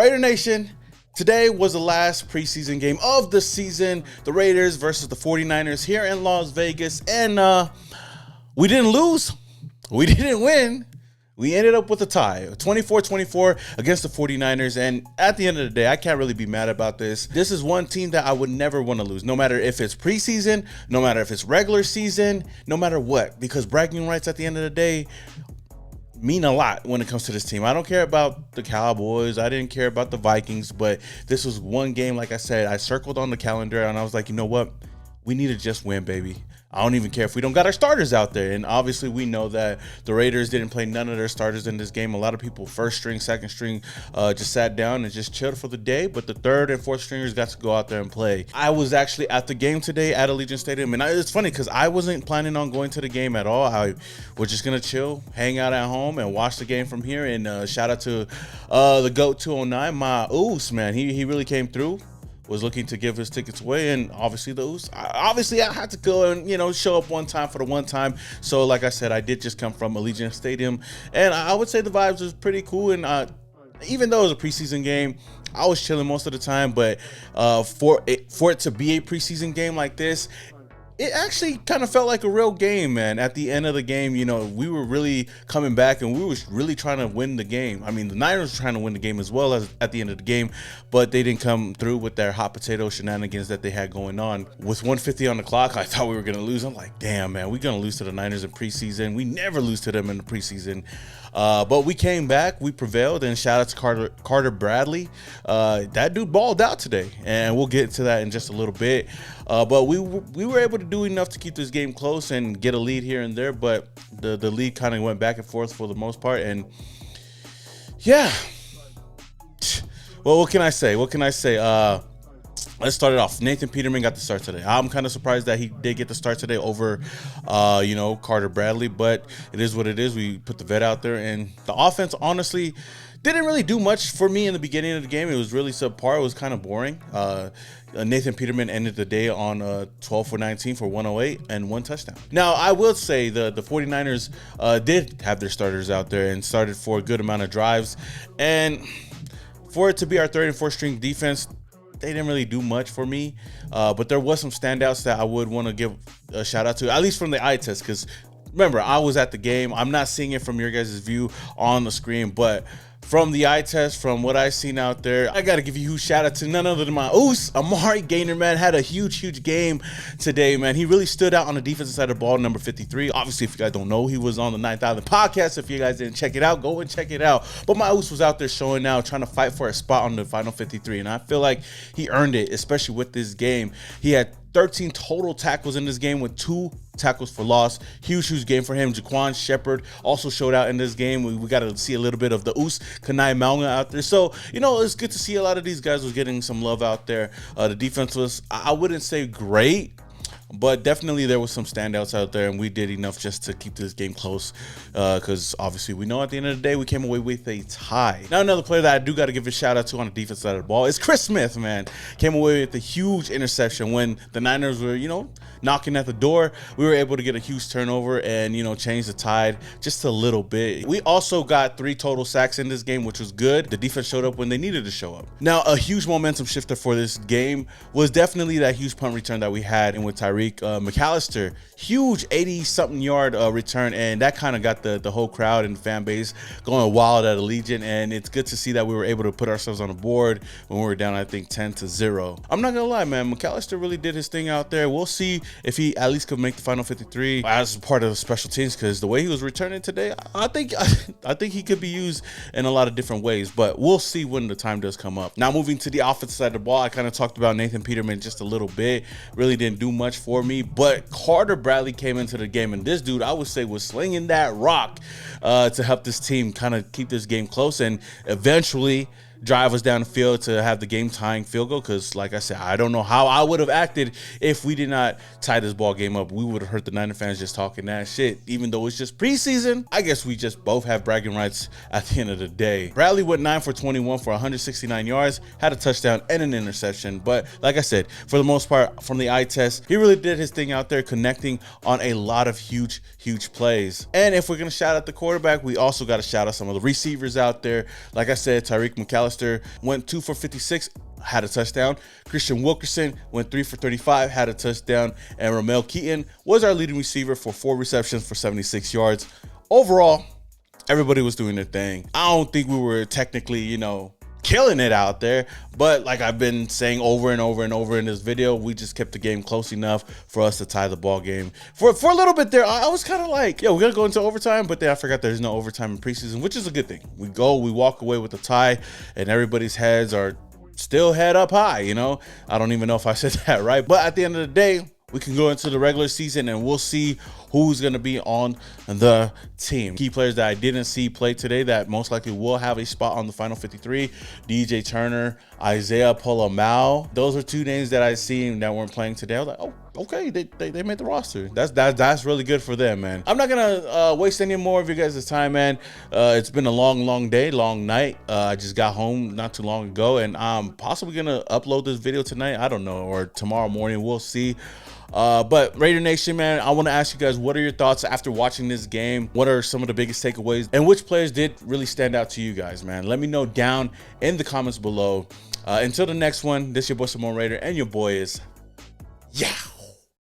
Raider Nation, today was the last preseason game of the season. The Raiders versus the 49ers here in Las Vegas. And we didn't lose. We didn't win. We ended up with a tie, 24-24 against the 49ers. And at the end of the day, I can't really be mad about this. This is one team that I would never want to lose, no matter if it's preseason, no matter if it's regular season, no matter what. Because bragging rights at the end of the day mean a lot when it comes to this team. I don't care about the Cowboys. I didn't care about the Vikings. But this was one game, like I said, I circled on the calendar and I was like, you know what? We need to just win, baby. I don't even care if we don't got our starters out there. And obviously we know that the Raiders didn't play none of their starters in this game. A lot of people, first string, second string, just sat down and just chilled for the day. But the third and fourth stringers got to go out there and play. I was actually at the game today at Allegiant Stadium. And it's funny because I wasn't planning on going to the game at all. I was just going to chill, hang out at home and watch the game from here. And shout out to the GOAT 209, my Oos, man. He really came through. Was looking to give his tickets away, and obviously I had to go and show up one time for the one time. So like I said, I did just come from Allegiant Stadium, and I would say the vibes was pretty cool. And even though it was a preseason game, I was chilling most of the time. But for it to be a preseason game like this, it actually kind of felt like a real game, man. At the end of the game, we were really coming back and we were really trying to win the game. I mean, the Niners were trying to win the game as well as at the end of the game, but they didn't come through with their hot potato shenanigans that they had going on. With 150 on the clock, I thought we were going to lose. I'm like, damn, man, we're going to lose to the Niners in preseason. We never lose to them in the preseason. But we came back, we prevailed, and shout out to Carter Bradley. That dude balled out today, and we'll get to that in just a little bit. But we were able to do enough to keep this game close and get a lead here and there, but the lead kind of went back and forth for the most part. And yeah, well, what can I say? Let's start it off. Nathan Peterman got the start today. I'm kind of surprised that he did get the start today over, Carter Bradley, but it is what it is. We put the vet out there, and the offense, honestly, didn't really do much for me in the beginning of the game. It was really subpar. It was kind of boring. Nathan Peterman ended the day on 12 for 19 for 108 and one touchdown. Now, I will say the 49ers did have their starters out there and started for a good amount of drives. And for it to be our third and fourth string defense, they didn't really do much for me. But there was some standouts that I would want to give a shout out to, at least from the eye test, because remember, I was at the game. I'm not seeing it from your guys' view on the screen, but from the eye test, from what I've seen out there, I got to give you a huge shout out to none other than my Oos. Amari Gainer, man, had a huge game today, man. He really stood out on the defensive side of the ball, number 53. Obviously, if you guys don't know, he was on the 9th Island podcast. If you guys didn't check it out, go and check it out. But my Oos was out there showing out, trying to fight for a spot on the final 53, and I feel like he earned it, especially with this game. He had 13 total tackles in this game with 2 tackles for loss. Huge game for him. Jaquan Shepard also showed out in this game. We got to see a little bit of the Oos Kanai Malga out there. So, it's good to see a lot of these guys was getting some love out there. The defense was, I wouldn't say great, but definitely there was some standouts out there, and we did enough just to keep this game close because obviously we know at the end of the day we came away with a tie. Now, another player that I do got to give a shout out to on the defense side of the ball is Chris Smith, man. Came away with a huge interception when the Niners were, knocking at the door. We were able to get a huge turnover and, change the tide just a little bit. We also got 3 total sacks in this game, which was good. The defense showed up when they needed to show up. Now, a huge momentum shifter for this game was definitely that huge punt return that we had in with Tyreek McAllister. Huge 80-something yard return, and that kind of got the whole crowd and the fan base going wild at Allegiant, and it's good to see that we were able to put ourselves on the board when we were down, I think, 10-0. I'm not gonna lie, man, McAllister really did his thing out there. We'll see if he at least could make the final 53 as part of the special teams, because the way he was returning today, I think he could be used in a lot of different ways, but we'll see when the time does come up. Now, moving to the offensive side of the ball, I kind of talked about Nathan Peterman just a little bit. Really didn't do much for me, but Carter Bradley came into the game, and this dude, I would say, was slinging that rock to help this team kind of keep this game close and eventually drive us down the field to have the game-tying field goal, because, like I said, I don't know how I would have acted if we did not tie this ball game up. We would have hurt the Niner fans just talking that shit. Even though it's just preseason, I guess we just both have bragging rights at the end of the day. Bradley went 9 for 21 for 169 yards, had a touchdown and an interception. But like I said, for the most part, from the eye test, he really did his thing out there, connecting on a lot of huge plays. And if we're going to shout out the quarterback, we also got to shout out some of the receivers out there. Like I said, Tyreek McAllister Buster went 2 for 56, had a touchdown. Christian Wilkerson went 3 for 35, had a touchdown. And Ramel Keaton was our leading receiver for 4 receptions for 76 yards. Overall, everybody was doing their thing. I don't think we were technically, you know, killing it out there, but like I've been saying over and over and over in this video, we just kept the game close enough for us to tie the ball game. For a little bit there, I was kind of like, yo, we're gonna go into overtime, but then I forgot there's no overtime in preseason, which is a good thing. We walk away with a tie, and everybody's heads are still head up high, you know? I don't even know if I said that right, but at the end of the day, we can go into the regular season and we'll see who's going to be on the team. Key players that I didn't see play today that most likely will have a spot on the final 53, DJ Turner, Isaiah Polomau. Those are 2 names that I seen that weren't playing today. I was like, oh, okay, they made the roster. That's really good for them, man. I'm not gonna waste any more of you guys' time, man. It's been a long day, long night. I just got home not too long ago, and I'm possibly gonna upload this video tonight. I don't know, or tomorrow morning. We'll see. But Raider Nation, man, I want to ask you guys, what are your thoughts after watching this game? What are some of the biggest takeaways, and which players did really stand out to you guys, man? Let me know down in the comments below. Until the next one, this is your boy Simone Raider, and your boy is, yeah.